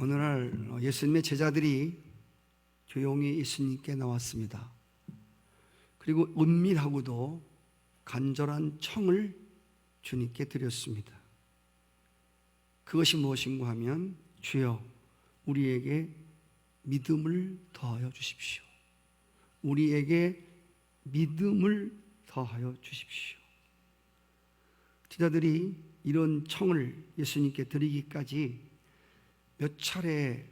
어느 날 예수님의 제자들이 조용히 예수님께 나왔습니다. 그리고 은밀하고도 간절한 청을 주님께 드렸습니다. 그것이 무엇인가 하면, 주여, 우리에게 믿음을 더하여 주십시오. 우리에게 믿음을 더하여 주십시오. 제자들이 이런 청을 예수님께 드리기까지 몇 차례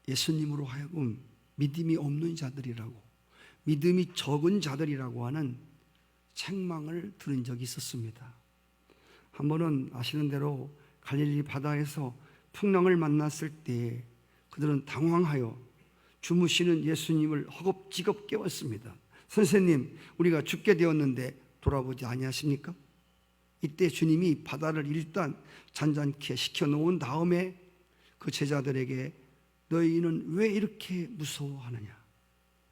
예수님으로 하여금 믿음이 없는 자들이라고, 믿음이 적은 자들이라고 하는 책망을 들은 적이 있었습니다. 한 번은 아시는 대로 갈릴리 바다에서 풍랑을 만났을 때 그들은 당황하여 주무시는 예수님을 허겁지겁 깨웠습니다. 선생님, 우리가 죽게 되었는데 돌아보지 아니하십니까? 이때 주님이 바다를 일단 잔잔케 시켜놓은 다음에 그 제자들에게 너희는 왜 이렇게 무서워하느냐?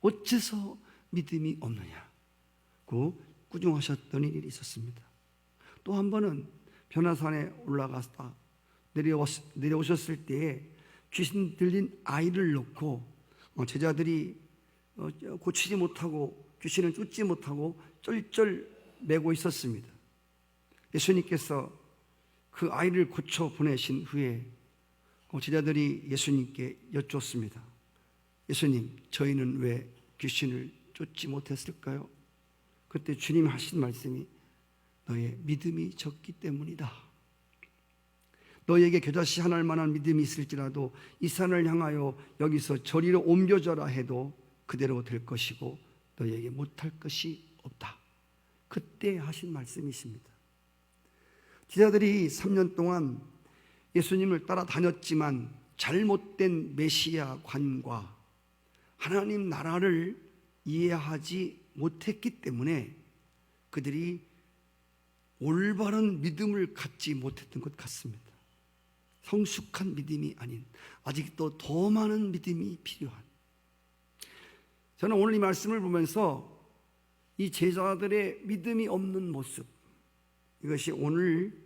어째서 믿음이 없느냐고 꾸중하셨던 일이 있었습니다. 또 한 번은 변화산에 올라갔다 내려오셨을 때에 귀신 들린 아이를 놓고 제자들이 고치지 못하고 귀신을 쫓지 못하고 쩔쩔 매고 있었습니다. 예수님께서 그 아이를 고쳐 보내신 후에 제자들이 예수님께 여쭙습니다. 예수님, 저희는 왜 귀신을 쫓지 못했을까요? 그때 주님 하신 말씀이 너의 믿음이 적기 때문이다. 너에게 겨자씨 하나일 만한 믿음이 있을지라도 이 산을 향하여 여기서 저리로 옮겨져라 해도 그대로 될 것이고 너에게 못할 것이 없다. 그때 하신 말씀이십니다. 제자들이 3년 동안 예수님을 따라다녔지만 잘못된 메시아 관과 하나님 나라를 이해하지 못했기 때문에 그들이 올바른 믿음을 갖지 못했던 것 같습니다. 성숙한 믿음이 아닌, 아직도 더 많은 믿음이 필요한. 저는 오늘 이 말씀을 보면서 이 제자들의 믿음이 없는 모습, 이것이 오늘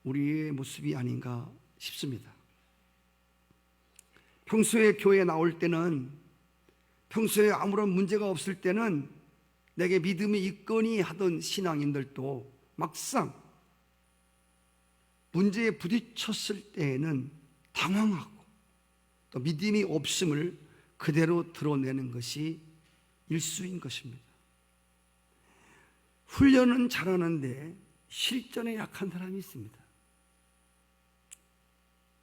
우리의 모습이 아닌가 싶습니다. 평소에 교회에 나올 때는, 평소에 아무런 문제가 없을 때는 내게 믿음이 있거니 하던 신앙인들도 막상 문제에 부딪혔을 때에는 당황하고 또 믿음이 없음을 그대로 드러내는 것이 일수인 것입니다. 훈련은 잘하는데 실전에 약한 사람이 있습니다.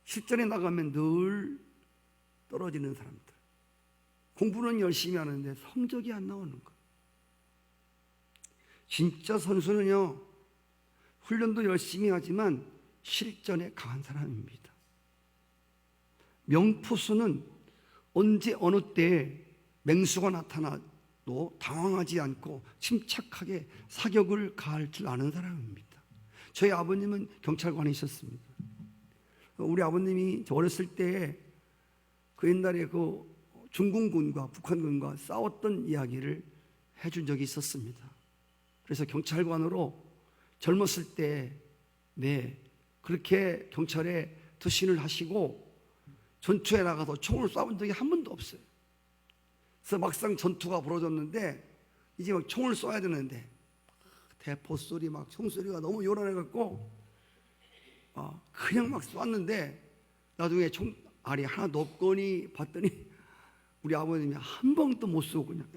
실전에 나가면 늘 떨어지는 사람들. 공부는 열심히 하는데 성적이 안 나오는 것. 진짜 선수는요, 훈련도 열심히 하지만 실전에 강한 사람입니다. 명포수는 언제 어느 때에 맹수가 나타나도 당황하지 않고 침착하게 사격을 가할 줄 아는 사람입니다. 저희 아버님은 경찰관이셨습니다. 우리 아버님이 저 어렸을 때 그 옛날에 그 중공군과 북한군과 싸웠던 이야기를 해준 적이 있었습니다. 그래서 경찰관으로 젊었을 때 그렇게 경찰에 투신을 하시고 전투에 나가서 총을 쏴본 적이 한 번도 없어요. 그래서 막상 전투가 벌어졌는데 이제 막 총을 쏴야 되는데 대포 소리, 막 총소리가 너무 요란해갖고 그냥 막 쐈는데 나중에 총알이 하나도 없거니 봤더니 우리 아버님이 한 방도 못 쏘고 그냥.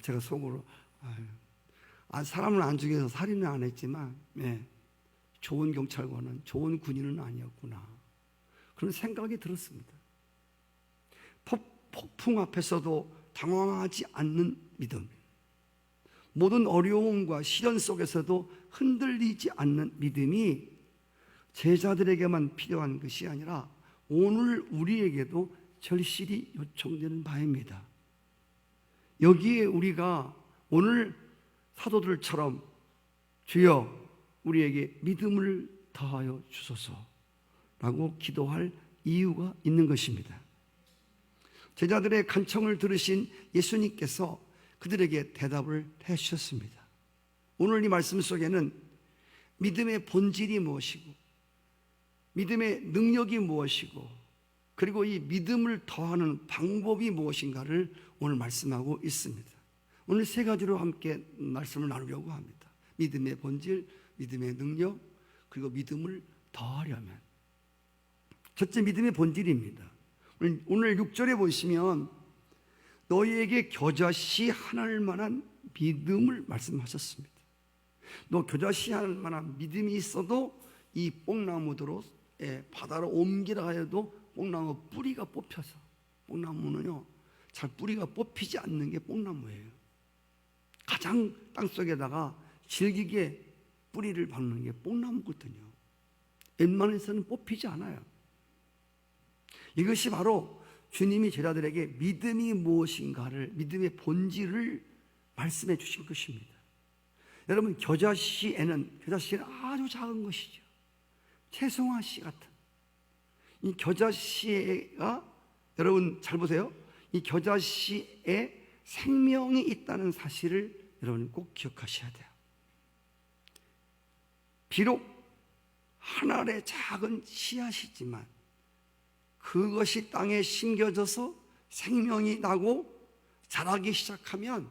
제가 속으로 사람을 안 죽여서 살인은 안 했지만 좋은 경찰관은, 좋은 군인은 아니었구나, 그런 생각이 들었습니다. 폭풍 앞에서도 당황하지 않는 믿음, 모든 어려움과 시련 속에서도 흔들리지 않는 믿음이 제자들에게만 필요한 것이 아니라 오늘 우리에게도 절실히 요청되는 바입니다. 여기에 우리가 오늘 사도들처럼 주여 우리에게 믿음을 더하여 주소서라고 기도할 이유가 있는 것입니다. 제자들의 간청을 들으신 예수님께서 그들에게 대답을 해주셨습니다. 오늘 이 말씀 속에는 믿음의 본질이 무엇이고 믿음의 능력이 무엇이고, 그리고 이 믿음을 더하는 방법이 무엇인가를 오늘 말씀하고 있습니다. 오늘 세 가지로 함께 말씀을 나누려고 합니다. 믿음의 본질, 믿음의 능력, 그리고 믿음을 더하려면. 첫째, 믿음의 본질입니다. 오늘 6절에 보시면 너희에게 겨자씨 하나일 만한 믿음을 말씀하셨습니다. 너 겨자씨 하나일 만한 믿음이 있어도 이 뽕나무대로 바다로 옮기라 해도 뽕나무 뿌리가 뽑혀서, 뽕나무는요 잘 뿌리가 뽑히지 않는 게 뽕나무예요. 가장 땅속에다가 질기게 뿌리를 박는 게 뽕나무거든요. 웬만해서는 뽑히지 않아요. 이것이 바로 주님이 제자들에게 믿음이 무엇인가를, 믿음의 본질을 말씀해 주신 것입니다. 여러분, 겨자씨는 아주 작은 것이죠. 채송화씨 같은 이 겨자씨가, 여러분 잘 보세요. 이 겨자씨에 생명이 있다는 사실을 여러분 꼭 기억하셔야 돼요. 비록 한 알의 작은 씨앗이지만 그것이 땅에 심겨져서 생명이 나고 자라기 시작하면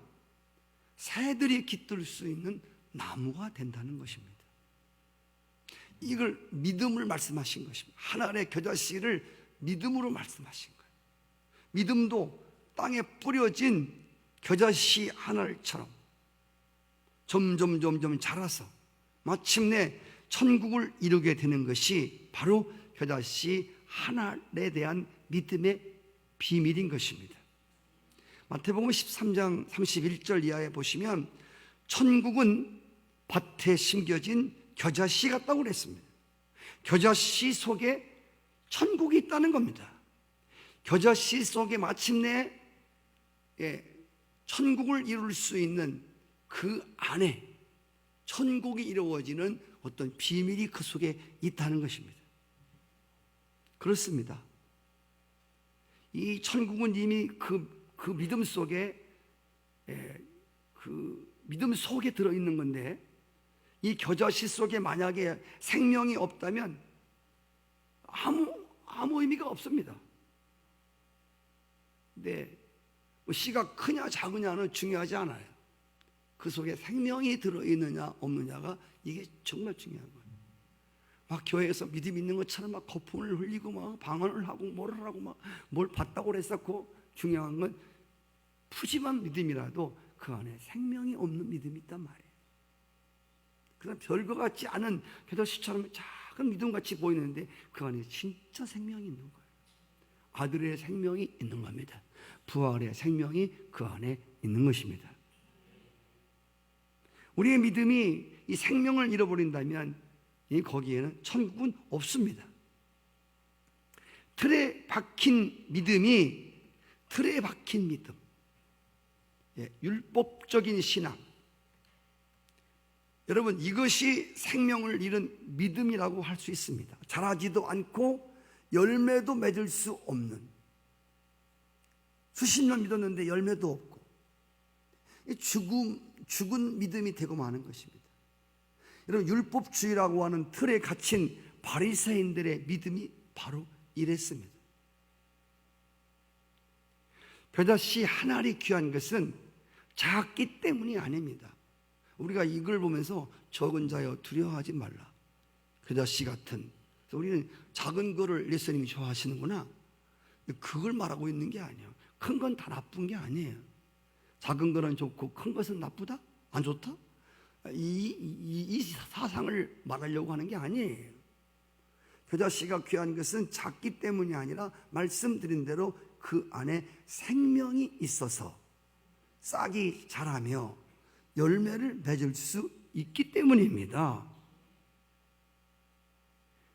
새들이 깃들 수 있는 나무가 된다는 것입니다. 이걸 믿음을 말씀하신 것입니다. 한 알의 겨자씨를 믿음으로 말씀하신 거예요. 믿음도 땅에 뿌려진 겨자씨 한 알처럼 점점 자라서 마침내 천국을 이루게 되는 것이 바로 겨자씨 한 알에 대한 믿음의 비밀인 것입니다. 마태복음 13장 31절 이하에 보시면 천국은 밭에 심겨진 겨자씨 같다고 그랬습니다. 겨자씨 속에 천국이 있다는 겁니다. 겨자씨 속에 마침내 천국을 이룰 수 있는 그 안에 천국이 이루어지는 어떤 비밀이 그 속에 있다는 것입니다. 그렇습니다. 이 천국은 이미 그 믿음 속에, 그 믿음 속에 들어있는 건데, 이 겨자씨 속에 만약에 생명이 없다면 아무 의미가 없습니다. 근데 씨가 크냐 작으냐는 중요하지 않아요. 그 속에 생명이 들어있느냐 없느냐가 이게 정말 중요한 거예요. 막 교회에서 믿음 있는 것처럼 막 거품을 흘리고 막 방언을 하고 뭐를 하고 막 뭘 봤다고 그랬었고, 중요한 건 푸짐한 믿음이라도 그 안에 생명이 없는 믿음이 있단 말이에요. 그냥 별거 같지 않은 겨자씨처럼 작은 믿음같이 보이는데 그 안에 진짜 생명이 있는 거예요. 아들의 생명이 있는 겁니다. 부활의 생명이 그 안에 있는 것입니다. 우리의 믿음이 이 생명을 잃어버린다면 거기에는 천국은 없습니다. 틀에 박힌 믿음이, 틀에 박힌 믿음, 율법적인 신앙, 여러분 이것이 생명을 잃은 믿음이라고 할 수 있습니다. 자라지도 않고 열매도 맺을 수 없는, 수십 년 믿었는데 열매도 없고 죽은 믿음이 되고 마는 것입니다. 여러분, 율법주의라고 하는 틀에 갇힌 바리새인들의 믿음이 바로 이랬습니다. 겨자씨 한 알이 귀한 것은 작기 때문이 아닙니다. 우리가 이걸 보면서 적은 자여 두려워하지 말라, 겨자씨 같은, 우리는 작은 거를 예수님이 좋아하시는구나, 그걸 말하고 있는 게 아니에요. 큰 건 다 나쁜 게 아니에요. 작은 거는 좋고 큰 것은 나쁘다? 안 좋다? 이 사상을 말하려고 하는 게 아니에요. 겨자씨가 귀한 것은 작기 때문이 아니라 말씀드린 대로 그 안에 생명이 있어서 싹이 자라며 열매를 맺을 수 있기 때문입니다.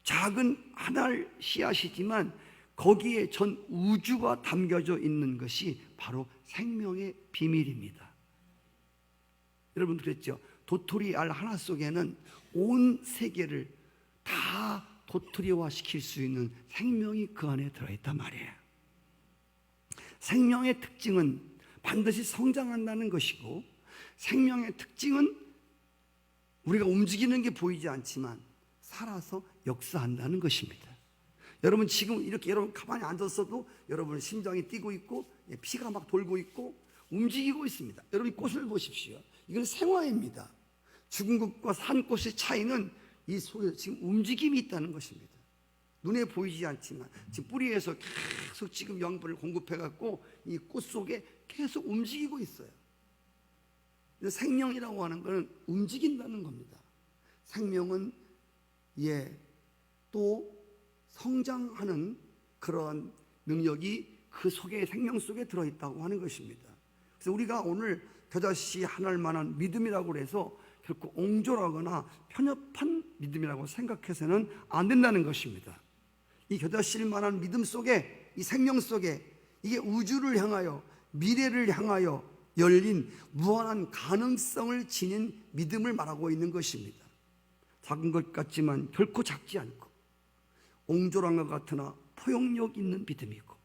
작은 한 알 씨앗이지만 거기에 전 우주가 담겨져 있는 것이 바로 생명의 비밀입니다. 여러분 그랬죠? 도토리 알 하나 속에는 온 세계를 다 도토리화 시킬 수 있는 생명이 그 안에 들어있단 말이에요. 생명의 특징은 반드시 성장한다는 것이고, 생명의 특징은 우리가 움직이는 게 보이지 않지만 살아서 역사한다는 것입니다. 여러분 지금 이렇게 여러분 가만히 앉았어도 여러분 심장이 뛰고 있고 피가 막 돌고 있고 움직이고 있습니다. 여러분 꽃을 보십시오. 이건 생화입니다. 죽은 것과 산 꽃의 차이는 이 속에 지금 움직임이 있다는 것입니다. 눈에 보이지 않지만 지금 뿌리에서 계속 지금 영양분을 공급해 갖고 이 꽃 속에 계속 움직이고 있어요. 생명이라고 하는 것은 움직인다는 겁니다. 생명은 또 성장하는 그런 능력이 그 속에 생명 속에 들어있다고 하는 것입니다. 그래서 우리가 오늘 겨자씨 하나일 만한 믿음이라고 해서 결코 옹졸하거나 편협한 믿음이라고 생각해서는 안 된다는 것입니다. 이 겨자씨일 만한 믿음 속에, 이 생명 속에 이게 우주를 향하여 미래를 향하여 열린 무한한 가능성을 지닌 믿음을 말하고 있는 것입니다. 작은 것 같지만 결코 작지 않고 옹졸한 것 같으나 포용력 있는 믿음이고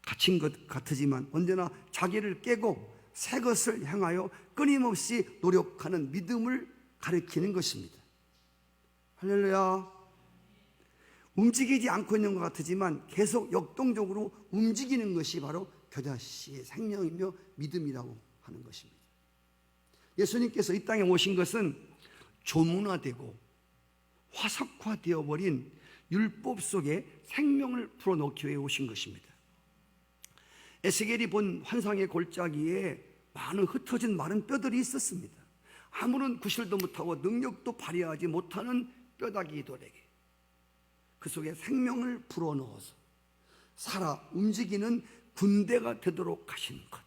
갇힌 것 같으지만 언제나 자기를 깨고 새 것을 향하여 끊임없이 노력하는 믿음을 가리키는 것입니다. 할렐루야. 움직이지 않고 있는 것 같지만 계속 역동적으로 움직이는 것이 바로 겨자씨의 생명이며 믿음이라고 하는 것입니다. 예수님께서 이 땅에 오신 것은 조문화되고 화석화되어 버린 율법 속에 생명을 불어넣기 위해 오신 것입니다. 에스겔이 본 환상의 골짜기에 많은 흩어진 마른 뼈들이 있었습니다. 아무런 구실도 못하고 능력도 발휘하지 못하는 뼈다귀들에게 그 속에 생명을 불어넣어서 살아 움직이는 군대가 되도록 하시는 것,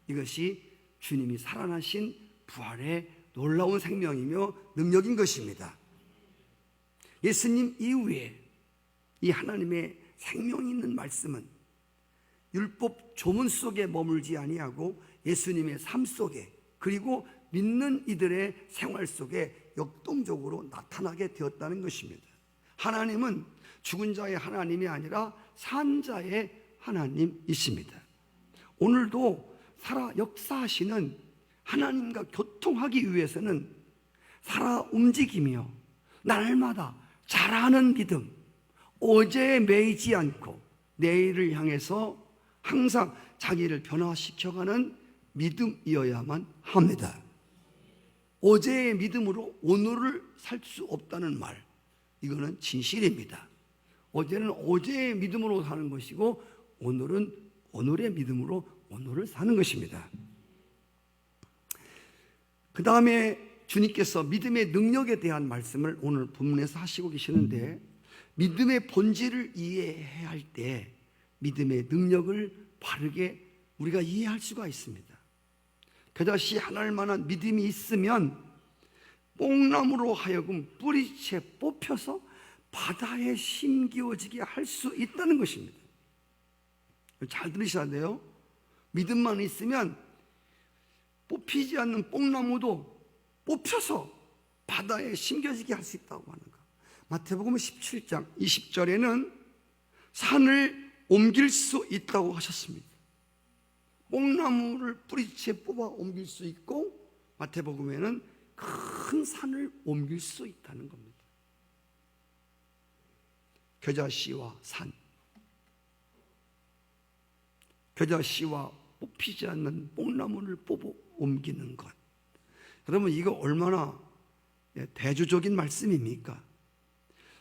이것이 주님이 살아나신 부활의 놀라운 생명이며 능력인 것입니다. 예수님 이후에 이 하나님의 생명이 있는 말씀은 율법 조문 속에 머물지 아니하고 예수님의 삶 속에 그리고 믿는 이들의 생활 속에 역동적으로 나타나게 되었다는 것입니다. 하나님은 죽은 자의 하나님이 아니라 산 자의 하나님이십니다. 오늘도 살아 역사하시는 하나님과 교통하기 위해서는 살아 움직이며 날마다 자라는 믿음, 어제에 매이지 않고 내일을 향해서 항상 자기를 변화시켜가는 믿음이어야만 합니다. 어제의 믿음으로 오늘을 살 수 없다는 말, 이거는 진실입니다. 어제는 어제의 믿음으로 사는 것이고 오늘은 오늘의 믿음으로 오늘을 사는 것입니다. 그 다음에 주님께서 믿음의 능력에 대한 말씀을 오늘 본문에서 하시고 계시는데, 믿음의 본질을 이해해야 할 때 믿음의 능력을 바르게 우리가 이해할 수가 있습니다. 겨자씨 하나일 만한 믿음이 있으면 뽕나무로 하여금 뿌리채 뽑혀서 바다에 심기어지게 할 수 있다는 것입니다. 잘 들으셔야 돼요. 믿음만 있으면 뽑히지 않는 뽕나무도 뽑혀서 바다에 심겨지게 할 수 있다고 하는 것. 마태복음 17장 20절에는 산을 옮길 수 있다고 하셨습니다. 뽕나무를 뿌리채 뽑아 옮길 수 있고 마태복음에는 큰 산을 옮길 수 있다는 겁니다. 겨자씨와 산, 겨자씨와 뽑히지 않는 뽕나무를 뽑아 옮기는 것. 여러분, 이거 얼마나 대조적인 말씀입니까?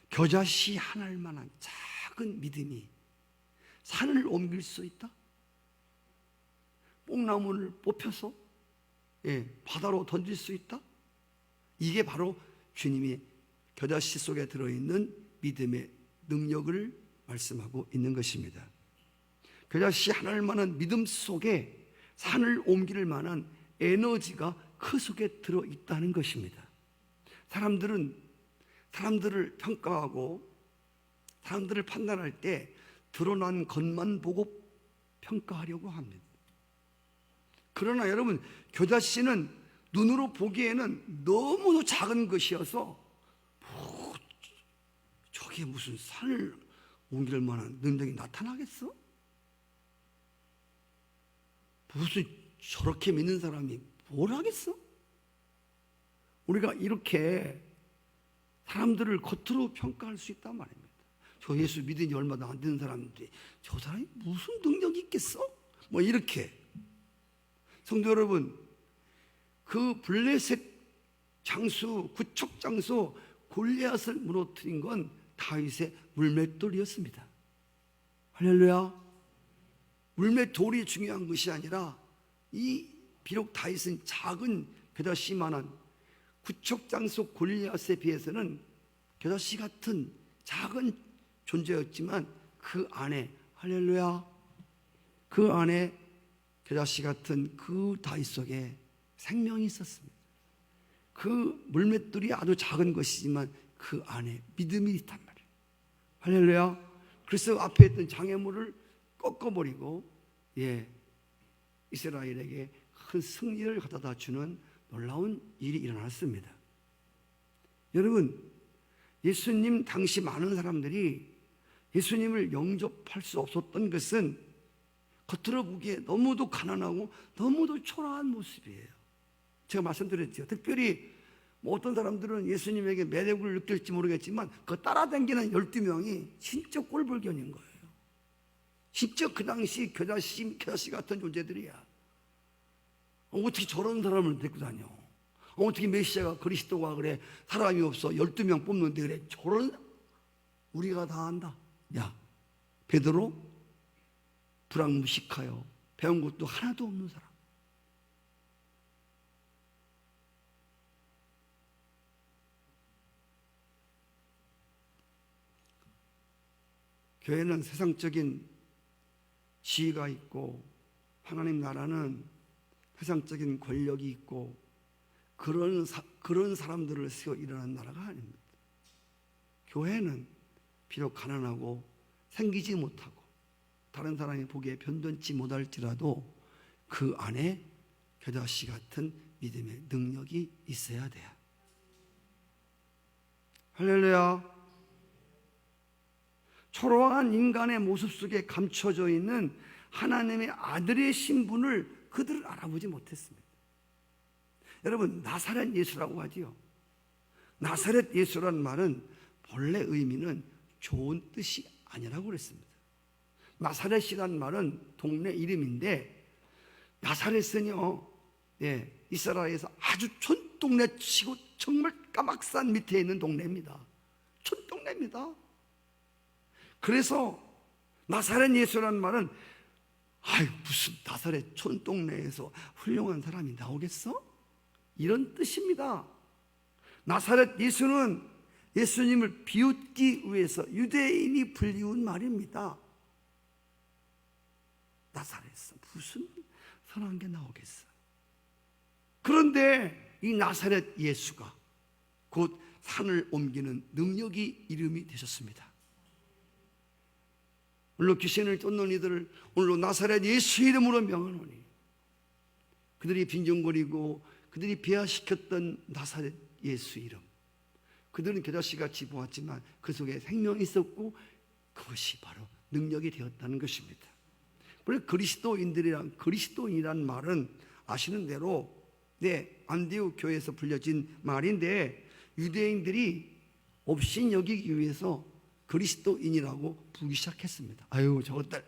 겨자씨 하나일 만한 작은 믿음이 산을 옮길 수 있다? 뽕나무를 뽑혀서 바다로 던질 수 있다? 이게 바로 주님이 겨자씨 속에 들어있는 믿음의 능력을 말씀하고 있는 것입니다. 겨자씨 하나일 만한 믿음 속에 산을 옮길 만한 에너지가 그 속에 들어있다는 것입니다. 사람들을 평가하고 사람들을 판단할 때 드러난 것만 보고 평가하려고 합니다. 그러나 여러분, 겨자씨는 눈으로 보기에는 너무도 작은 것이어서 저게 무슨 산을 옮길 만한 능력이 나타나겠어? 무슨 저렇게 믿는 사람이 뭘 하겠어? 우리가 이렇게 사람들을 겉으로 평가할 수 있단 말입니다. 저 예수 믿은 지 얼마나 안 되는 사람들이 저 사람이 무슨 능력이 있겠어? 뭐 이렇게. 성도 여러분, 그 블레셋 장수, 구척 장수 골리앗을 무너뜨린 건 다윗의 물맷돌이었습니다. 할렐루야. 물맷돌이 중요한 것이 아니라 비록 다윗은 작은 겨자씨만한 구척 장수 골리앗에 비해서는 겨자씨 같은 작은 존재였지만 그 안에, 할렐루야, 그 안에 겨자씨 같은 그 다윗 속에 생명이 있었습니다. 그 물맷돌이 아주 작은 것이지만 그 안에 믿음이 있단 말이에요. 할렐루야. 그래서 앞에 있던 장애물을 꺾어버리고 이스라엘에게 큰 승리를 가져다 주는 놀라운 일이 일어났습니다. 여러분, 예수님 당시 많은 사람들이 예수님을 영접할 수 없었던 것은 겉으로 보기에 너무도 가난하고 너무도 초라한 모습이에요. 제가 말씀드렸죠. 특별히 어떤 사람들은 예수님에게 매력을 느낄지 모르겠지만 그 따라다니는 12명이 진짜 꼴불견인 거예요. 진짜 그 당시 겨자씨 같은 존재들이야. 어떻게 저런 사람을 데리고 다녀? 어떻게 메시아가 그리스도가 그래 사람이 없어 12명 뽑는데 그래 저런 우리가 다 안다. 야, 베드로 불황무식하여 배운 것도 하나도 없는 사람. 교회는 세상적인 지위가 있고 하나님 나라는 세상적인 권력이 있고 그런 사람들을 세워 일어난 나라가 아닙니다. 교회는 비록 가난하고 생기지 못하고 다른 사람이 보기에 변변치 못할지라도 그 안에 겨자씨 같은 믿음의 능력이 있어야 돼요. 할렐루야. 초라한 인간의 모습 속에 감춰져 있는 하나님의 아들의 신분을 그들은 알아보지 못했습니다. 여러분, 나사렛 예수라고 하지요. 나사렛 예수라는 말은 본래 의미는 좋은 뜻이 아니라고 그랬습니다. 나사렛이라는 말은 동네 이름인데 나사렛은요, 이스라엘에서 아주 촌동네 치고 정말 까막산 밑에 있는 동네입니다. 촌동네입니다. 그래서 나사렛 예수라는 말은 무슨 나사렛 촌동네에서 훌륭한 사람이 나오겠어? 이런 뜻입니다. 나사렛 예수는 예수님을 비웃기 위해서 유대인이 불리운 말입니다. 나사렛에서 무슨 선한 게 나오겠어? 그런데 이 나사렛 예수가 곧 산을 옮기는 능력이 이름이 되셨습니다. 오늘로 귀신을 쫓는 이들을 오늘로 나사렛 예수 이름으로 명하노니 그들이 빈정거리고 그들이 비하시켰던 나사렛 예수 이름, 그들은 겨자씨같이 보았지만 그 속에 생명이 있었고 그것이 바로 능력이 되었다는 것입니다. 그래서 그리스도인이란 말은 아시는 대로 안디옥 교회에서 불려진 말인데 유대인들이 업신 여기기 위해서 그리스도인이라고 부르기 시작했습니다. 저것들,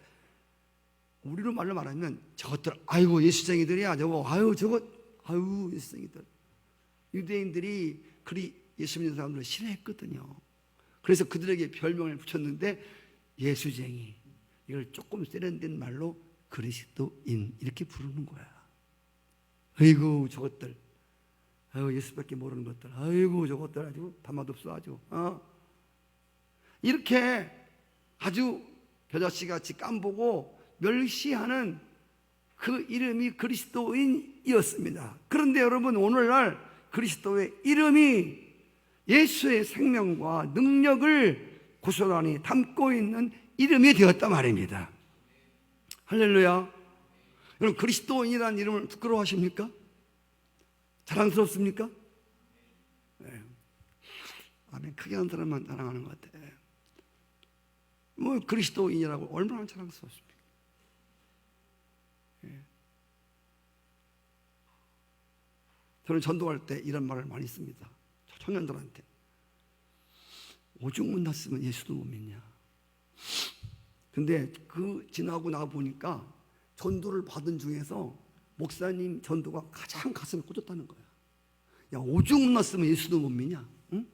우리로 말로 말하면 저것들, 예수쟁이들이야 저거, 예수쟁이들. 유대인들이 예수 믿는 사람들을 싫어했거든요. 그래서 그들에게 별명을 붙였는데 예수쟁이, 이걸 조금 세련된 말로 그리스도인 이렇게 부르는 거야. 저것들, 예수밖에 모르는 것들, 저것들 아주 담아뒀어 아주. 이렇게 아주 겨자씨같이 깜보고 멸시하는 그 이름이 그리스도인이었습니다. 그런데 여러분, 오늘날 그리스도의 이름이 예수의 생명과 능력을 고스란히 담고 있는 이름이 되었단 말입니다. 할렐루야. 여러분, 그리스도인이라는 이름을 부끄러워하십니까? 자랑스럽습니까? 네. 아멘. 크게 하는 사람만 자랑하는 것 같아. 그리스도인이라고 얼마나 자랑스럽습니까? 저는 전도할 때 이런 말을 많이 씁니다. 청년들한테. 오죽 못났으면 예수도 못 믿냐. 근데 그 지나고 나 보니까 전도를 받은 중에서 목사님 전도가 가장 가슴에 꽂혔다는 거야. 야, 오죽 못났으면 예수도 못 믿냐? 응?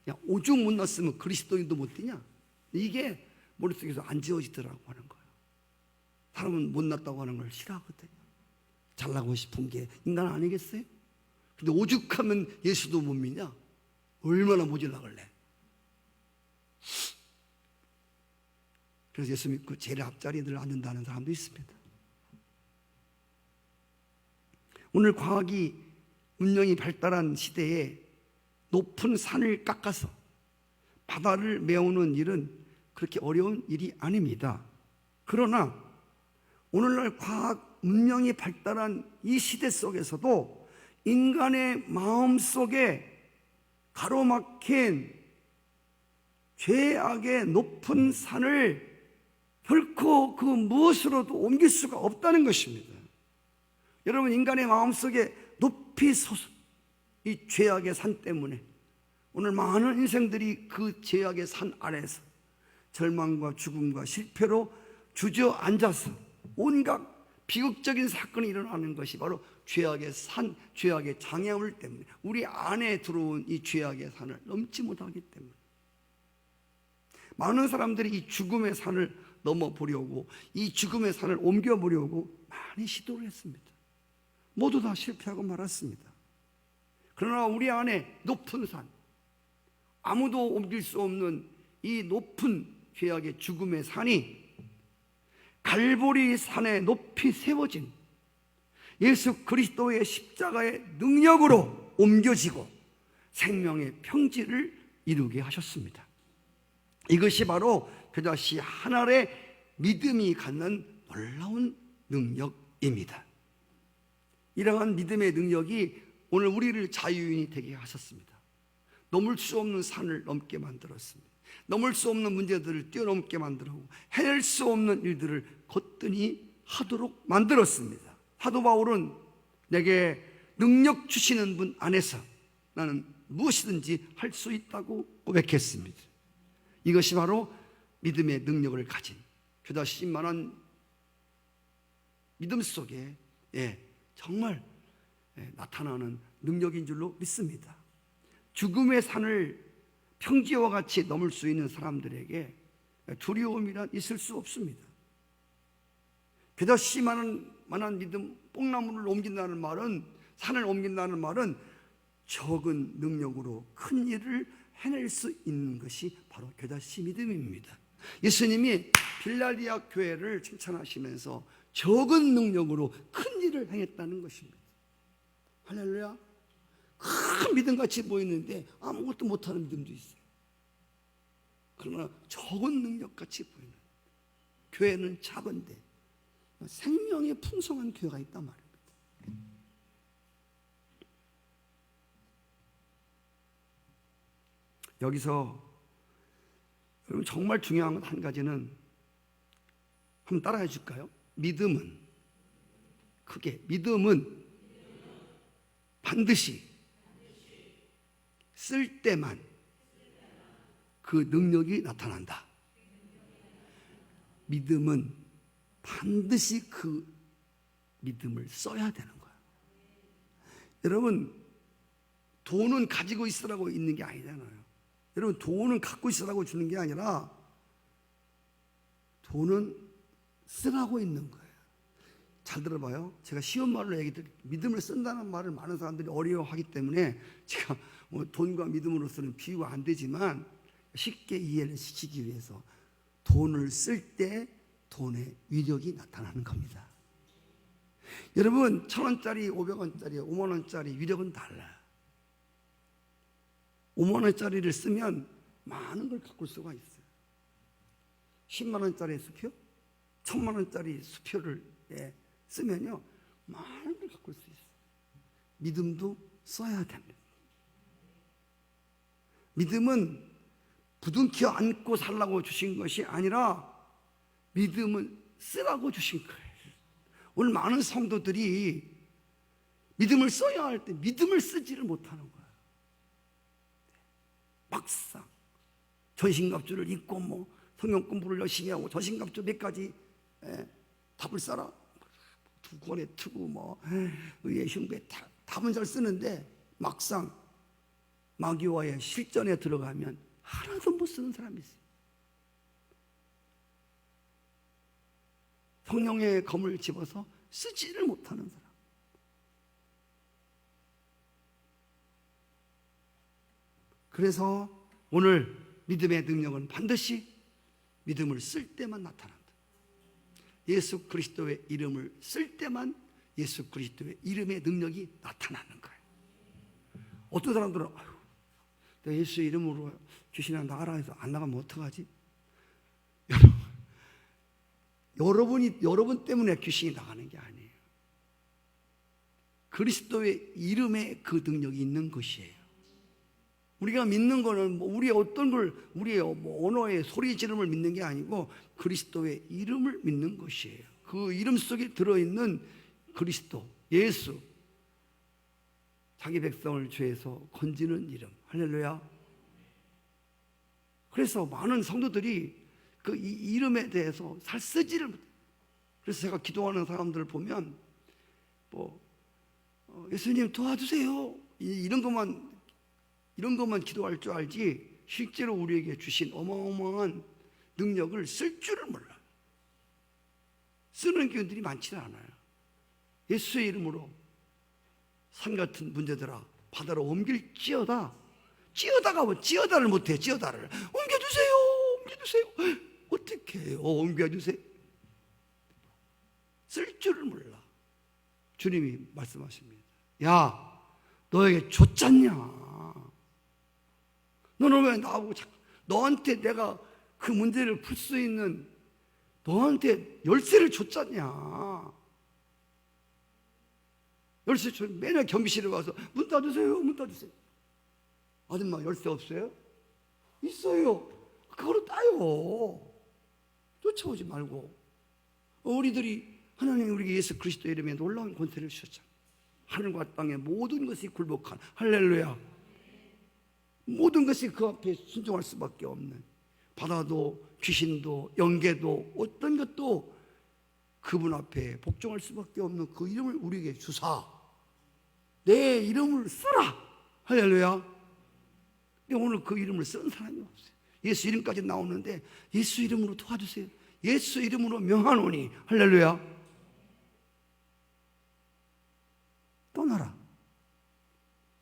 야, 오죽 못났으면 그리스도인도 못 되냐? 이게 머릿속에서 안 지워지더라고 하는 거예요. 사람은 못났다고 하는 걸 싫어하거든요. 잘나고 싶은 게 인간 아니겠어요? 근데 오죽하면 예수도 못 믿냐? 얼마나 모질라 걸래? 그래서 예수 믿고 제일 앞자리에 늘 앉는다는 사람도 있습니다. 오늘 과학이 문명이 발달한 시대에 높은 산을 깎아서 바다를 메우는 일은 그렇게 어려운 일이 아닙니다. 그러나 오늘날 과학 문명이 발달한 이 시대 속에서도 인간의 마음 속에 가로막힌 죄악의 높은 산을 결코 그 무엇으로도 옮길 수가 없다는 것입니다. 여러분, 인간의 마음속에 높이 솟은 이 죄악의 산 때문에 오늘 많은 인생들이 그 죄악의 산 아래에서 절망과 죽음과 실패로 주저앉아서 온갖 비극적인 사건이 일어나는 것이 바로 죄악의 산, 죄악의 장애물 때문에, 우리 안에 들어온 이 죄악의 산을 넘지 못하기 때문에 많은 사람들이 이 죽음의 산을 넘어보려고, 이 죽음의 산을 옮겨보려고 많이 시도를 했습니다. 모두 다 실패하고 말았습니다. 그러나 우리 안에 높은 산, 아무도 옮길 수 없는 이 높은 죄악의 죽음의 산이 갈보리 산에 높이 세워진 예수 그리스도의 십자가의 능력으로 옮겨지고 생명의 평지를 이루게 하셨습니다. 이것이 바로 겨자씨 한 알의 믿음이 갖는 놀라운 능력입니다. 이러한 믿음의 능력이 오늘 우리를 자유인이 되게 하셨습니다. 넘을 수 없는 산을 넘게 만들었습니다. 넘을 수 없는 문제들을 뛰어넘게 만들고 해낼 수 없는 일들을 거뜬히 하도록 만들었습니다. 사도 바울은 내게 능력 주시는 분 안에서 나는 무엇이든지 할 수 있다고 고백했습니다. 이것이 바로 믿음의 능력을 가진 겨자씨만한 믿음 속에 정말 나타나는 능력인 줄로 믿습니다. 죽음의 산을 평지와 같이 넘을 수 있는 사람들에게 두려움이란 있을 수 없습니다. 겨자씨만한 믿음, 뽕나무를 옮긴다는 말은, 산을 옮긴다는 말은 적은 능력으로 큰 일을 해낼 수 있는 것이 바로 겨자씨 믿음입니다. 예수님이 빌라리아 교회를 칭찬하시면서 적은 능력으로 큰 일을 행했다는 것입니다. 할렐루야. 큰 믿음같이 보이는데 아무것도 못하는 믿음도 있어요. 그러나 적은 능력같이 보이는, 교회는 작은데 생명의 풍성한 교회가 있단 말입니다. 여기서 여러분 정말 중요한 것 한 가지는 한번 따라해 줄까요? 믿음은, 크게, 믿음은 반드시 쓸 때만 그 능력이 나타난다. 믿음은 반드시 그 믿음을 써야 되는 거예요. 여러분, 돈은 가지고 있으라고 있는 게 아니잖아요. 여러분, 돈은 갖고 있으라고 주는 게 아니라 돈은 쓰라고 있는 거예요. 잘 들어봐요. 제가 쉬운 말로 얘기드릴게요. 믿음을 쓴다는 말을 많은 사람들이 어려워하기 때문에 제가 돈과 믿음으로서는 비유가 안 되지만 쉽게 이해를 시키기 위해서 돈을 쓸 때 돈의 위력이 나타나는 겁니다. 여러분, 1,000원짜리, 500원짜리, 5만원짜리 위력은 달라요. 5만원짜리를 쓰면 많은 걸 가꿀 수가 있어요. 10만원짜리 수표, 1,000만원짜리 수표를 쓰면요 많은 걸 가꿀 수 있어요. 믿음도 써야 됩니다. 믿음은 부둥켜 안고 살라고 주신 것이 아니라 믿음은 쓰라고 주신 거예요. 오늘 많은 성도들이 믿음을 써야 할 때 믿음을 쓰지를 못하는 거예요. 막상 전신갑주를 입고 뭐 성경 공부를 열심히 하고 전신갑주 몇 가지 답을 써라. 두 권에 트고 뭐 의의 흉배 답은 잘 쓰는데 막상 마귀와의 실전에 들어가면 하나도 못 쓰는 사람이 있어요. 성령의 검을 집어서 쓰지를 못하는 사람. 그래서 오늘 믿음의 능력은 반드시 믿음을 쓸 때만 나타난다. 예수 그리스도의 이름을 쓸 때만 예수 그리스도의 이름의 능력이 나타나는 거예요. 어떤 사람들은 내가 예수의 이름으로 귀신아 나가라 해서 안 나가면 어떡하지? 여러분 때문에 귀신이 나가는 게 아니에요. 그리스도의 이름에 그 능력이 있는 것이에요. 우리가 믿는 거는 뭐 우리의 어떤 걸 우리의 뭐 언어의 소리 지름을 믿는 게 아니고 그리스도의 이름을 믿는 것이에요. 그 이름 속에 들어있는 그리스도, 예수, 자기 백성을 죄에서 건지는 이름. 할렐루야. 그래서 많은 성도들이 그 이름에 대해서 잘 쓰지를 못해요. 그래서 제가 기도하는 사람들을 보면 뭐 예수님 도와주세요 이런 것만 기도할 줄 알지 실제로 우리에게 주신 어마어마한 능력을 쓸 줄을 몰라요. 쓰는 교인들이 많지는 않아요. 예수의 이름으로 산 같은 문제들아 바다로 옮길지어다. 찌어다를 못해. 찌어다를 옮겨주세요. 어떻게 해요? 옮겨주세요. 쓸 줄을 몰라. 주님이 말씀하십니다. 야, 너에게 줬잖냐? 너는 왜 나하고 너한테 내가 그 문제를 풀 수 있는 너한테 열쇠를 줬잖냐? 열쇠 줘. 맨날 경비실에 와서 문 닫으세요. 아줌마 열쇠 없어요? 있어요. 그거로 따요. 쫓아오지 말고. 우리들이 하나님이 우리에게 예수 그리스도 이름에 놀라운 권세를 주셨잖아요. 하늘과 땅의 모든 것이 굴복한 할렐루야. 모든 것이 그 앞에 순종할 수밖에 없는 바다도 귀신도 영계도 어떤 것도 그분 앞에 복종할 수밖에 없는 그 이름을 우리에게 주사 내 이름을 쓰라. 할렐루야. 근데 오늘 그 이름을 쓰는 사람이 없어요. 예수 이름까지 나오는데 예수 이름으로 도와주세요. 예수 이름으로 명하노니 할렐루야. 떠나라.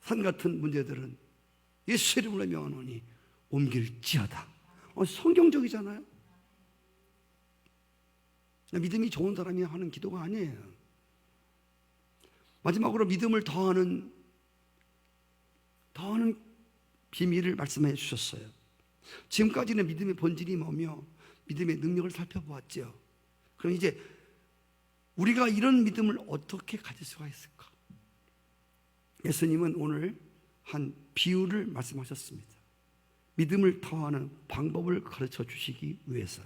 산 같은 문제들은 예수 이름으로 명하노니 옮길지어다. 성경적이잖아요. 믿음이 좋은 사람이 하는 기도가 아니에요. 마지막으로 믿음을 더하는 비밀을 말씀해 주셨어요. 지금까지는 믿음의 본질이 뭐며 믿음의 능력을 살펴보았죠. 그럼 이제 우리가 이런 믿음을 어떻게 가질 수가 있을까? 예수님은 오늘 한 비유를 말씀하셨습니다. 믿음을 더하는 방법을 가르쳐 주시기 위해서.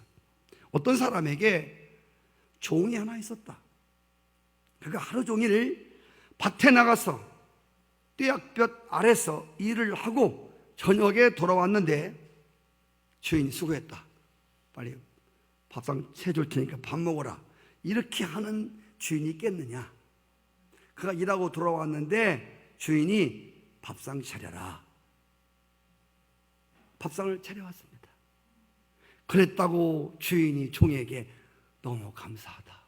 어떤 사람에게 종이 하나 있었다. 그가 하루 종일 밭에 나가서 떼약볕 아래서 일을 하고 저녁에 돌아왔는데 주인이 수고했다. 빨리 밥상 채줄 테니까 밥 먹어라. 이렇게 하는 주인이 있겠느냐? 그가 일하고 돌아왔는데 주인이 밥상 차려라. 밥상을 차려왔습니다. 그랬다고 주인이 종에게 너무 감사하다.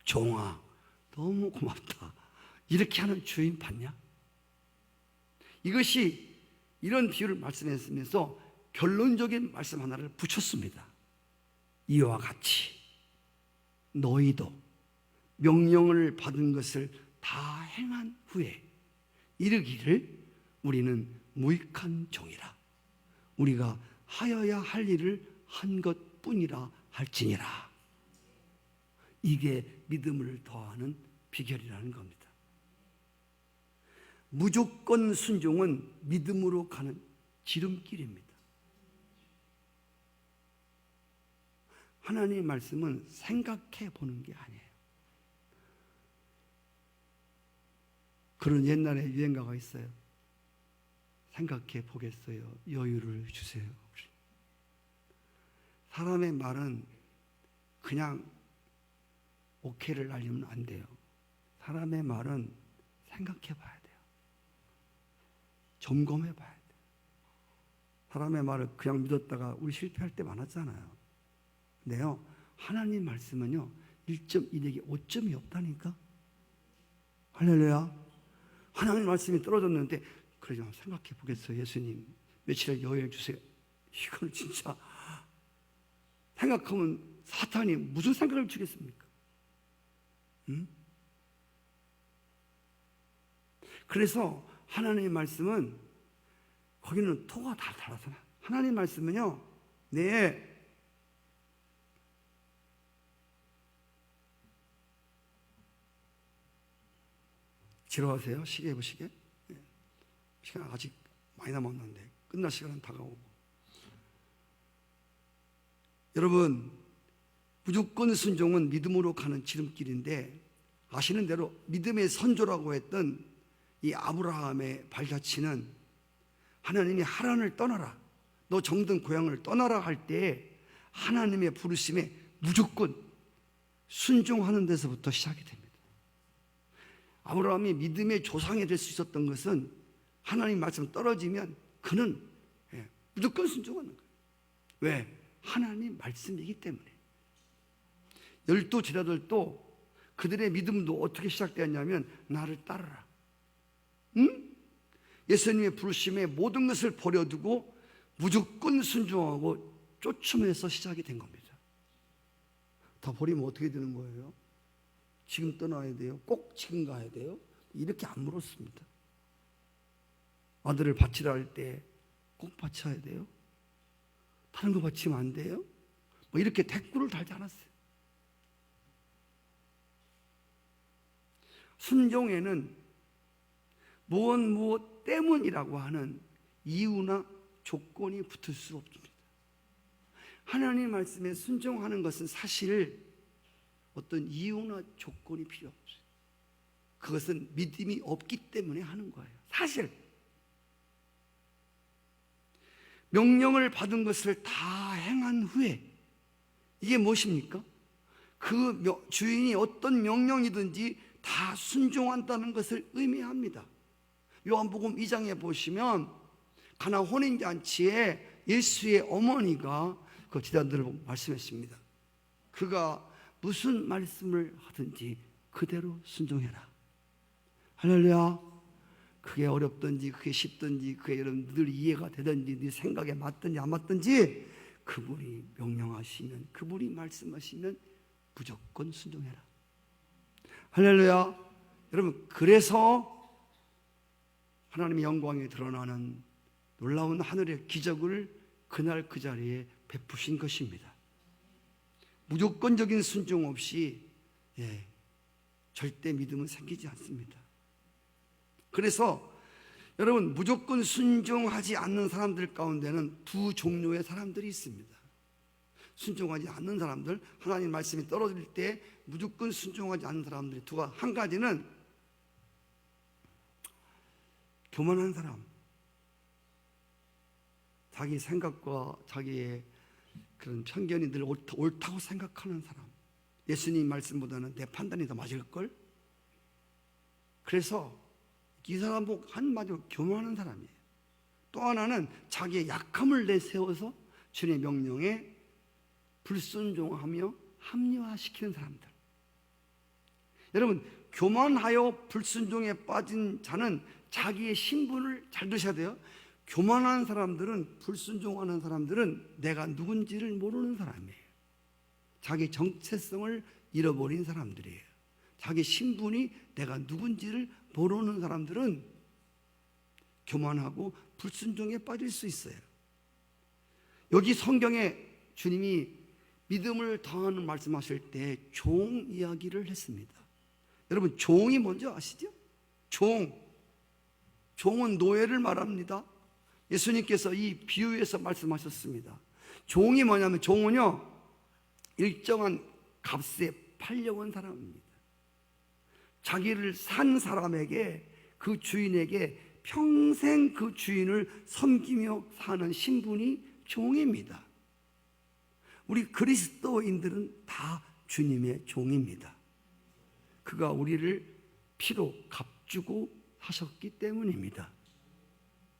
종아, 너무 고맙다. 이렇게 하는 주인 봤냐? 이것이 이런 비유를 말씀했으면서 결론적인 말씀 하나를 붙였습니다. 이와 같이 너희도 명령을 받은 것을 다 행한 후에 이르기를 우리는 무익한 종이라. 우리가 하여야 할 일을 한 것뿐이라 할지니라. 이게 믿음을 더하는 비결이라는 겁니다. 무조건 순종은 믿음으로 가는 지름길입니다. 하나님의 말씀은 생각해 보는 게 아니에요. 그런 옛날에 유행가가 있어요. 생각해 보겠어요. 여유를 주세요. 사람의 말은 그냥 오케이를 날리면 안 돼요. 사람의 말은 생각해 봐야 돼요. 점검해 봐야 돼요. 사람의 말을 그냥 믿었다가 우리 실패할 때 많았잖아요. 근데요, 하나님 말씀은요 1.1에게 5점이 없다니까. 할렐루야. 하나님 말씀이 떨어졌는데 그래 좀 생각해 보겠어요. 예수님 며칠을 여유해 주세요. 이건 진짜 생각하면 사탄이 무슨 생각을 주겠습니까? 그래서 하나님의 말씀은 거기는 토가 다 달아서 하나님 말씀은요 지루하세요? 시계 보시게? 시간 아직 많이 남았는데 끝날 시간은 다가오고. 여러분, 무조건 순종은 믿음으로 가는 지름길인데 아시는 대로 믿음의 선조라고 했던 이 아브라함의 발자취는 하나님이 하란을 떠나라, 너 정든 고향을 떠나라 할 때 하나님의 부르심에 무조건 순종하는 데서부터 시작이 됩니다. 아브라함이 믿음의 조상이 될 수 있었던 것은 하나님 말씀 떨어지면 그는 무조건 순종하는 거예요. 왜? 하나님 말씀이기 때문에. 12 제자들도 그들의 믿음도 어떻게 시작되었냐면 나를 따르라. 예수님의 부르심에 모든 것을 버려두고 무조건 순종하고 쫓으면서 시작이 된 겁니다. 다 버리면 어떻게 되는 거예요? 지금 떠나야 돼요? 꼭 지금 가야 돼요? 이렇게 안 물었습니다. 아들을 바치라 할 때 꼭 바쳐야 돼요? 다른 거 바치면 안 돼요? 뭐 이렇게 대꾸를 달지 않았어요. 순종에는 무엇 때문이라고 하는 이유나 조건이 붙을 수 없습니다. 하나님 말씀에 순종하는 것은 사실 어떤 이유나 조건이 필요 없어요. 그것은 믿음이 없기 때문에 하는 거예요. 사실 명령을 받은 것을 다 행한 후에 이게 무엇입니까? 그 주인이 어떤 명령이든지 다 순종한다는 것을 의미합니다. 요한복음 2장에 보시면 가나 혼인잔치에 예수의 어머니가 그 제자들을 보고 말씀했습니다. 그가 무슨 말씀을 하든지 그대로 순종해라. 할렐루야. 그게 어렵든지 그게 쉽든지 그게 여러분 늘 이해가 되든지 네 생각에 맞든지 안 맞든지 그분이 명령하시면, 그분이 말씀하시면 무조건 순종해라. 할렐루야. 여러분, 그래서 하나님의 영광이 드러나는 놀라운 하늘의 기적을 그날 그 자리에 베푸신 것입니다. 무조건적인 순종 없이 절대 믿음은 생기지 않습니다. 그래서 여러분, 무조건 순종하지 않는 사람들 가운데는 두 종류의 사람들이 있습니다. 순종하지 않는 사람들, 하나님 말씀이 떨어질 때 무조건 순종하지 않는 사람들이 한 가지는 교만한 사람, 자기 생각과 자기의 그런 편견이 늘 옳다고 생각하는 사람, 예수님 말씀보다는 내 판단이 더 맞을걸? 그래서 이 사람은 한마디로 교만한 사람이에요. 또 하나는 자기의 약함을 내세워서 주님의 명령에 불순종하며 합리화시키는 사람들. 여러분, 교만하여 불순종에 빠진 자는 자기의 신분을 잘 드셔야 돼요. 교만한 사람들은, 불순종하는 사람들은 내가 누군지를 모르는 사람이에요. 자기 정체성을 잃어버린 사람들이에요. 자기 신분이 내가 누군지를 모르는 사람들은 교만하고 불순종에 빠질 수 있어요. 여기 성경에 주님이 믿음을 더하는 말씀하실 때 종 이야기를 했습니다. 여러분, 종이 뭔지 아시죠? 종은 노예를 말합니다. 예수님께서 이 비유에서 말씀하셨습니다. 종이 뭐냐면, 종은요 일정한 값에 팔려온 사람입니다. 자기를 산 사람에게, 그 주인에게 평생 그 주인을 섬기며 사는 신분이 종입니다. 우리 그리스도인들은 다 주님의 종입니다. 그가 우리를 피로 값주고 하셨기 때문입니다.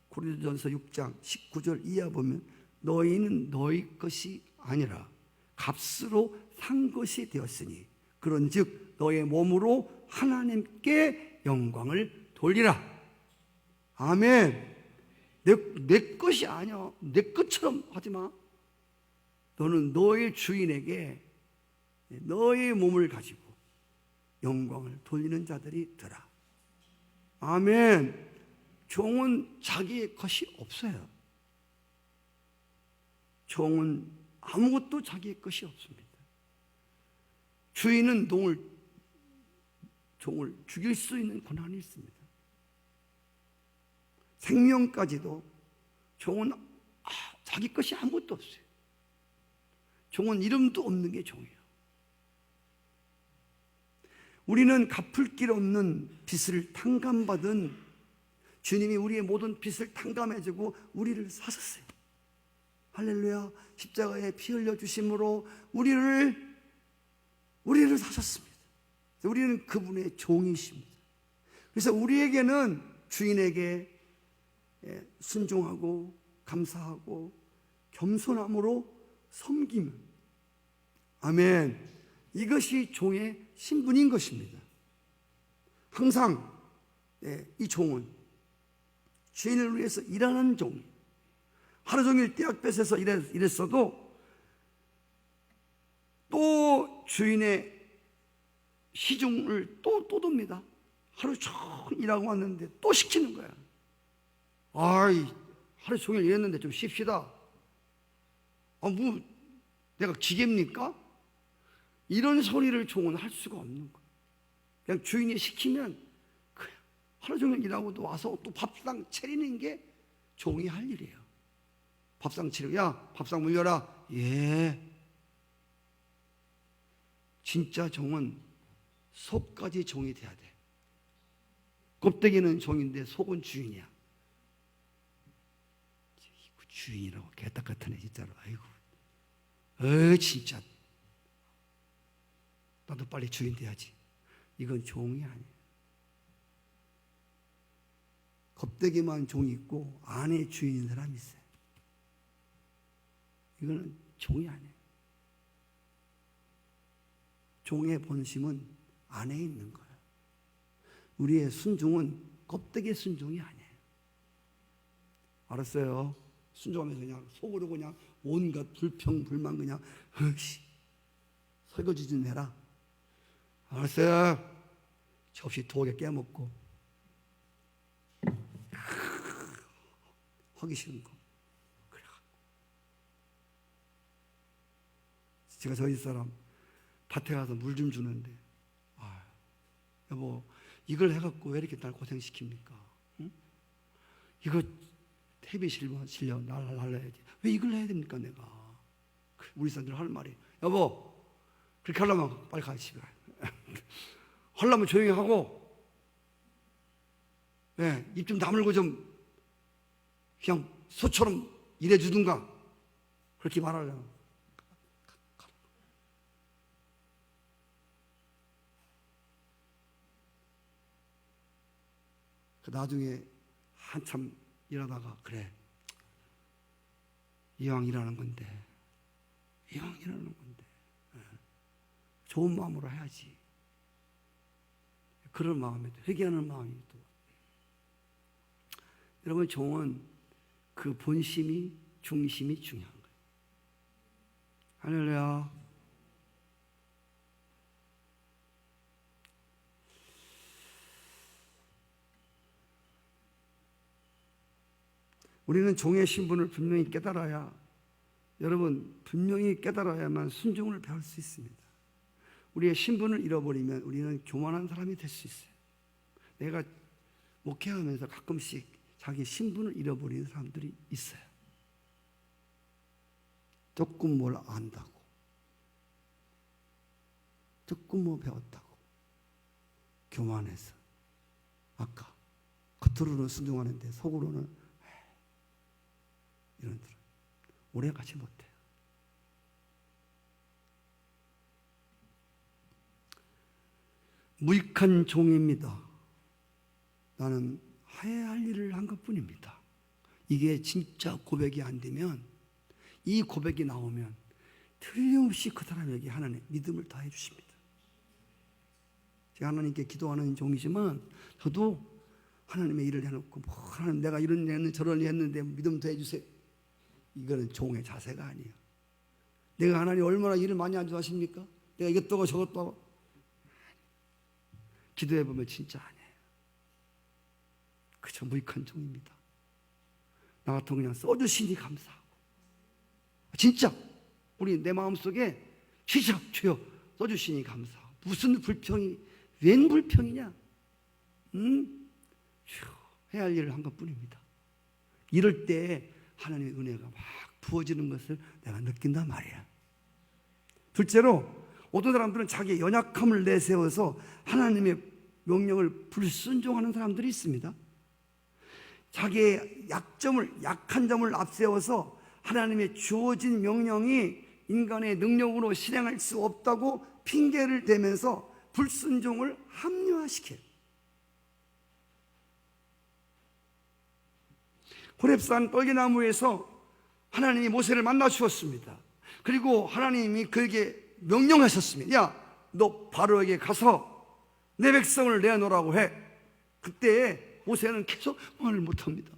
고린도전서 6장 19절 이하 보면 너희는 너희 것이 아니라 값으로 산 것이 되었으니 그런즉 너의 몸으로 하나님께 영광을 돌리라. 아멘. 내 것이 아니야. 내 것처럼 하지 마. 너는 너의 주인에게 너의 몸을 가지고 영광을 돌리는 자들이 되라. 아멘. 종은 자기의 것이 없어요. 종은 아무것도 자기의 것이 없습니다. 주인은 종을 죽일 수 있는 권한이 있습니다. 생명까지도 종은 자기 것이 아무것도 없어요. 종은 이름도 없는 게 종이에요. 우리는 갚을 길 없는 빚을 탕감받은 주님이 우리의 모든 빚을 탕감해주고 우리를 사셨어요. 할렐루야. 십자가에 피 흘려 주심으로 우리를 사셨습니다. 우리는 그분의 종이십니다. 그래서 우리에게는 주인에게 순종하고 감사하고 겸손함으로 섬김. 아멘. 이것이 종의 신분인 것입니다. 항상 이 종은 주인을 위해서 일하는 종. 하루 종일 떼약볕에서 일했어도 또 주인의 시중을 또 돕니다. 하루 종일 일하고 왔는데 또 시키는 거야. 하루 종일 일했는데 좀 쉽시다. 내가 기계입니까? 이런 소리를 종은 할 수가 없는 거야. 그냥 주인이 시키면 그냥 하루 종일 일하고도 와서 또 밥상 차리는 게 종이 할 일이에요. 밥상 차리고, 야, 밥상 물려라. 예. 진짜 종은 속까지 종이 돼야 돼. 껍데기는 종인데 속은 주인이야. 주인이라고 개딱 같으네 진짜로. 아이고, 진짜 나도 빨리 주인 돼야지. 이건 종이 아니에요. 껍데기만 종이 있고 안에 주인인 사람이 있어요. 이거는 종이 아니에요. 종의 본심은 안에 있는 거예요. 우리의 순종은 껍데기의 순종이 아니에요. 알았어요? 순종하면서 그냥 속으로 그냥 온갖 불평불만 그냥 설거지 좀 해라. 알았어요? 접시 두개 깨먹고 하기 싫은 거. 제가 저희 사람 밭에 가서 물 좀 주는데 여보 이걸 해갖고 왜 이렇게 날 고생시킵니까? 응? 이거 탭이 실려 날라야지. 왜 이걸 해야 됩니까 내가? 우리 사람들 할 말이 여보 그렇게 하려면 빨리 가 집에 하려면 조용히 하고 입 좀 다물고 좀 그냥 소처럼 일해주든가 그렇게 말하려면 나중에 한참 일하다가 그래 이왕 일하는 건데 좋은 마음으로 해야지. 그런 마음에 회개하는 마음이 또 여러분 종은 그 본심이 중심이 중요한 거예요. 할렐루야. 우리는 종의 신분을 분명히 깨달아야 분명히 깨달아야만 순종을 배울 수 있습니다. 우리의 신분을 잃어버리면 우리는 교만한 사람이 될 수 있어요. 내가 목회하면서 가끔씩 자기 신분을 잃어버리는 사람들이 있어요. 조금 뭘 안다고, 조금 뭐 배웠다고 교만해서 아까 겉으로는 순종하는데 속으로는 이런 들은 오래 가지 못해요. 무익한 종입니다. 나는 해야 할 일을 한 것뿐입니다. 이게 진짜 고백이 안 되면, 이 고백이 나오면 틀림없이 그 사람에게 하나님 믿음을 다해 주십니다. 제가 하나님께 기도하는 종이지만 저도 하나님의 일을 해놓고 하나님 내가 이런 일 했는데 저런 일 했는데 믿음 더해 주세요. 이거는 종의 자세가 아니에요. 내가 하나님 얼마나 일을 많이 안 좋아하십니까? 내가 이것도 하고 저것도 하고. 기도해보면 진짜 아니에요. 그저 무익한 종입니다. 나 같으면 그냥 써주시니 감사하고, 진짜 우리 내 마음속에 진짜 주여 써주시니 감사하고, 무슨 불평이 웬 불평이냐? 해야 할 일을 한 것뿐입니다. 이럴 때 하나님의 은혜가 막 부어지는 것을 내가 느낀단 말이야. 둘째로, 어떤 사람들은 자기의 연약함을 내세워서 하나님의 명령을 불순종하는 사람들이 있습니다. 자기의 약한 점을 앞세워서 하나님의 주어진 명령이 인간의 능력으로 실행할 수 없다고 핑계를 대면서 불순종을 합리화시켜요. 호렙산 떨기나무에서 하나님이 모세를 만나 주었습니다. 그리고 하나님이 그에게 명령하셨습니다. 야, 너 바로에게 가서 내 백성을 내놓으라고 해. 그때 모세는 계속 말을 못합니다.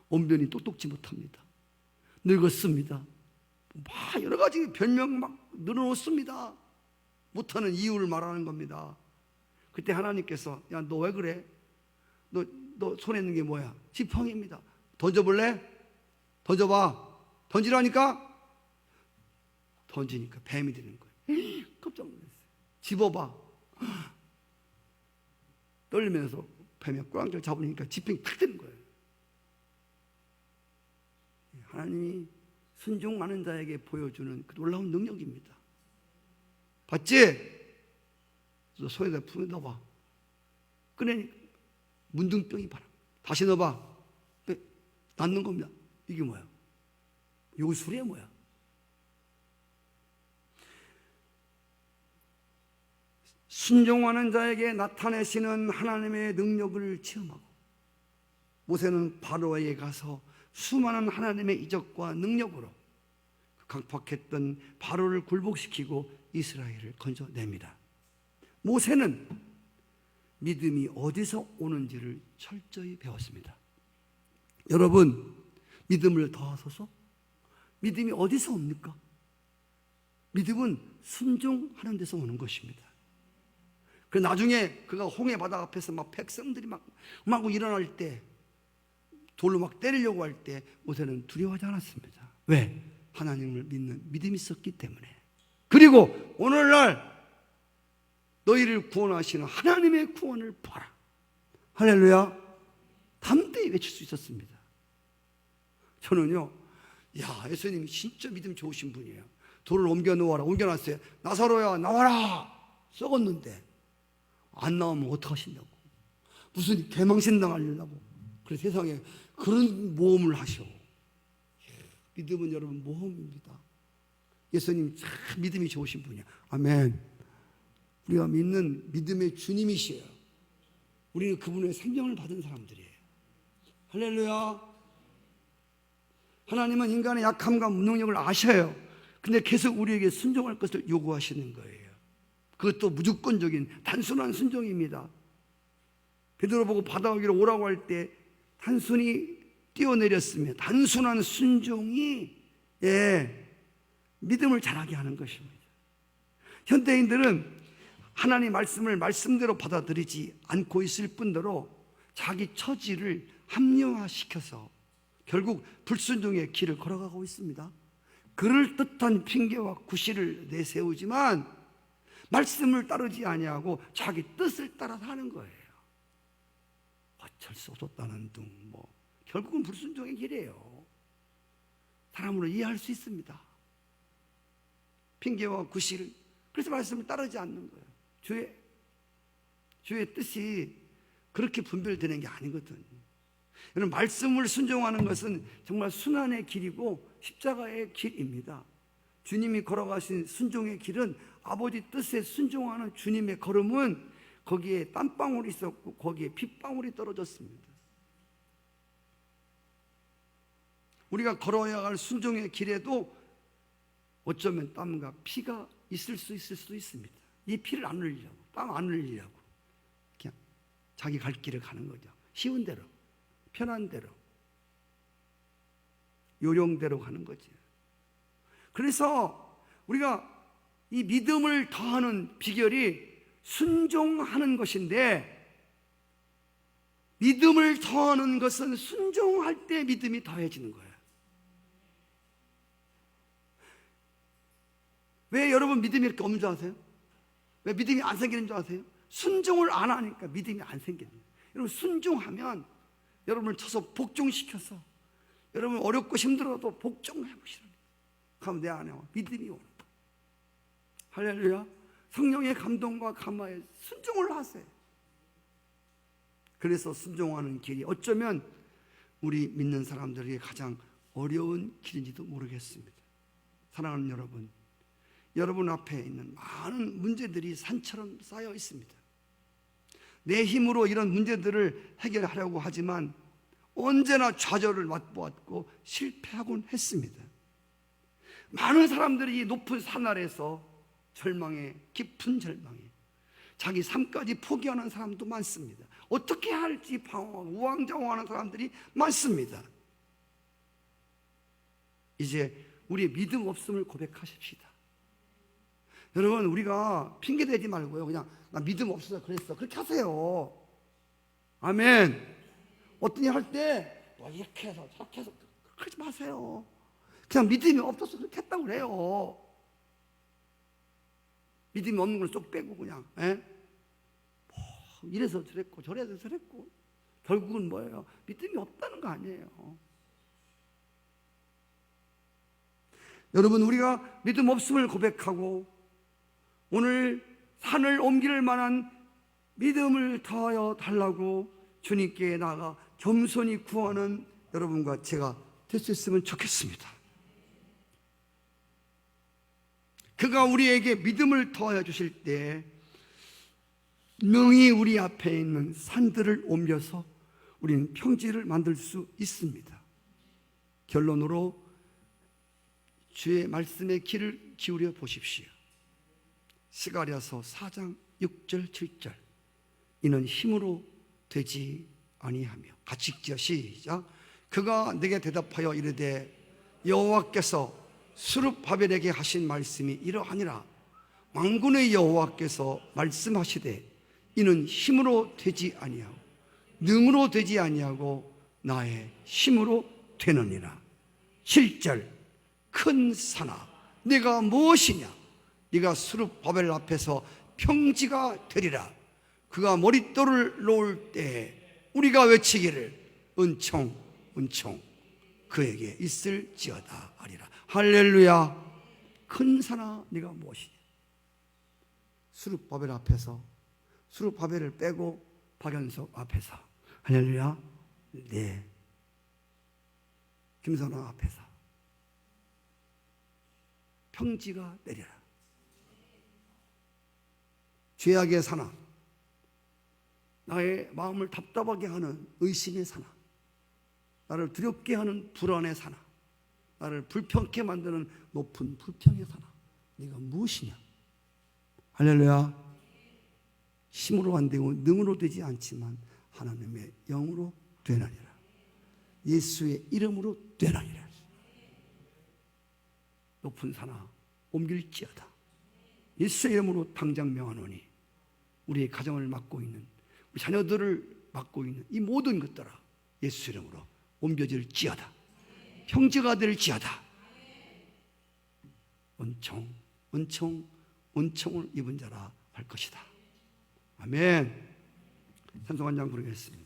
언변이 똑똑지 못합니다. 늙었습니다. 막 여러 가지 변명 막 늘어놓습니다. 못하는 이유를 말하는 겁니다. 그때 하나님께서 야, 너 왜 그래? 너 손에 있는 게 뭐야? 지팡이입니다. 던져볼래? 던져봐. 던지라니까? 던지니까 뱀이 되는 거예요. 깜짝 놀랐어요. 집어봐. 떨리면서 뱀이 꽝장 잡으니까 지팡이 탁 되는 거예요. 하나님이 순종하는 자에게 보여주는 그 놀라운 능력입니다. 봤지? 너 손에다 품에 넣어봐. 꺼내니까 문둥병이 바람. 다시 넣어봐. 낫는 겁니다. 이게 뭐야? 요술이야 뭐야? 순종하는 자에게 나타내시는 하나님의 능력을 체험하고, 모세는 바로에게 가서 수많은 하나님의 이적과 능력으로 강팍했던 바로를 굴복시키고 이스라엘을 건져냅니다. 모세는 믿음이 어디서 오는지를 철저히 배웠습니다. 여러분, 믿음을 더하소서. 믿음이 어디서 옵니까? 믿음은 순종하는 데서 오는 것입니다. 그 나중에 그가 홍해 바다 앞에서 막 백성들이 막 일어날 때, 돌로 막 때리려고 할 때 모세는 두려워하지 않았습니다. 왜? 하나님을 믿는 믿음이 있었기 때문에. 그리고 오늘날 너희를 구원하시는 하나님의 구원을 봐라. 할렐루야. 담대히 외칠 수 있었습니다. 저는요, 야, 예수님이 진짜 믿음 좋으신 분이에요. 돌을 옮겨 놓아라. 옮겨놨어요. 나사로야 나와라. 썩었는데 안 나오면 어떡하신다고. 무슨 개망신 당하려고. 그래, 세상에 그런 모험을 하셔. 믿음은 여러분 모험입니다. 예수님 참 믿음이 좋으신 분이야. 아멘. 우리가 믿는 믿음의 주님이시에요. 우리는 그분의 생명을 받은 사람들이에요. 할렐루야. 하나님은 인간의 약함과 무능력을 아셔요. 근데 계속 우리에게 순종할 것을 요구하시는 거예요. 그것도 무조건적인 단순한 순종입니다. 베드로 보고 바다 위로 오라고 할 때 단순히 뛰어내렸으면 단순한 순종이 믿음을 자라게 하는 것입니다. 현대인들은 하나님의 말씀을 말씀대로 받아들이지 않고 있을 뿐더러 자기 처지를 합리화시켜서 결국 불순종의 길을 걸어가고 있습니다. 그럴듯한 핑계와 구실을 내세우지만 말씀을 따르지 아니하고 자기 뜻을 따라서 하는 거예요. 어쩔 수 없었다는 둥, 결국은 불순종의 길이에요. 사람으로 이해할 수 있습니다. 핑계와 구실을. 그래서 말씀을 따르지 않는 거예요. 주의 뜻이 그렇게 분별되는 게 아니거든. 여러분, 말씀을 순종하는 것은 정말 순환의 길이고 십자가의 길입니다. 주님이 걸어가신 순종의 길은, 아버지 뜻에 순종하는 주님의 걸음은 거기에 땀방울이 있었고 거기에 핏방울이 떨어졌습니다. 우리가 걸어야 할 순종의 길에도 어쩌면 땀과 피가 있을 수도 있습니다. 이 피를 안 흘리려고, 땀 안 흘리려고 그냥 자기 갈 길을 가는 거죠. 쉬운 대로, 편한 대로, 요령대로 가는 거죠. 그래서 우리가 이 믿음을 더하는 비결이 순종하는 것인데, 믿음을 더하는 것은 순종할 때 믿음이 더해지는 거예요. 왜 여러분 믿음이 이렇게 없는 줄 아세요? 왜 믿음이 안 생기는 줄 아세요? 순종을 안 하니까 믿음이 안 생기는 거예요. 여러분 순종하면 여러분을 쳐서 복종시켜서 여러분 어렵고 힘들어도 복종해 보시라니까. 그럼 내 안에 믿음이 오는 거예요. 할렐루야. 성령의 감동과 감화에 순종을 하세요. 그래서 순종하는 길이 어쩌면 우리 믿는 사람들에게 가장 어려운 길인지도 모르겠습니다. 사랑하는 여러분, 여러분 앞에 있는 많은 문제들이 산처럼 쌓여 있습니다. 내 힘으로 이런 문제들을 해결하려고 하지만 언제나 좌절을 맛보았고 실패하곤 했습니다. 많은 사람들이 이 높은 산 아래서 절망에, 깊은 절망에 자기 삶까지 포기하는 사람도 많습니다. 어떻게 할지 방황하고 우왕좌왕하는 사람들이 많습니다. 이제 우리의 믿음 없음을 고백하십시다. 여러분, 우리가 핑계대지 말고요, 그냥 나 믿음 없어서 그랬어, 그렇게 하세요. 아멘. 어떤 일 할 때 이렇게 해서 저렇게 해서 그러지 마세요. 그냥 믿음이 없어서 그렇게 했다고 그래요. 믿음이 없는 걸 쏙 빼고 그냥 이래서 저랬고 저래서 저랬고 결국은 뭐예요? 믿음이 없다는 거 아니에요. 여러분, 우리가 믿음 없음을 고백하고 오늘 산을 옮길 만한 믿음을 더하여 달라고 주님께 나아가 겸손히 구하는 여러분과 제가 될 수 있으면 좋겠습니다. 그가 우리에게 믿음을 더하여 주실 때 분명히 우리 앞에 있는 산들을 옮겨서 우리는 평지를 만들 수 있습니다. 결론으로 주의 말씀에 귀를 기울여 보십시오. 스가랴서 4장 6절 7절. 이는 힘으로 되지 아니하며. 같이 읽죠. 시작. 그가 내게 대답하여 이르되 여호와께서 스룹바벨에게 하신 말씀이 이러하니라. 만군의 여호와께서 말씀하시되 이는 힘으로 되지 아니하고 능으로 되지 아니하고 나의 힘으로 되느니라. 7절. 큰 산아 네가 무엇이냐? 네가 스룹바벨 앞에서 평지가 되리라. 그가 머릿돌을 놓을 때 우리가 외치기를 은총 은총 그에게 있을지어다 하리라. 할렐루야. 큰 산아 네가 무엇이냐? 스룹바벨 앞에서, 스룹바벨을 빼고 박연석 앞에서, 할렐루야. 네. 김선아 앞에서 평지가 내려라. 죄악의 산아, 나의 마음을 답답하게 하는 의심의 산아, 나를 두렵게 하는 불안의 산아, 나를 불평케 만드는 높은 불평의 산아, 네가 무엇이냐? 할렐루야. 힘으로 안 되고 능으로 되지 않지만 하나님의 영으로 되나니라. 예수의 이름으로 되나니라. 높은 산아 옮길지어다. 예수의 이름으로 당장 명하노니 우리의 가정을 맡고 있는, 우리 자녀들을 맡고 있는 이 모든 것들아 예수 이름으로 옮겨질지어다. 평지가 될지어다. 은총, 은총, 은총을 입은 자라 할 것이다. 아멘. 찬송 한 장 부르겠습니다.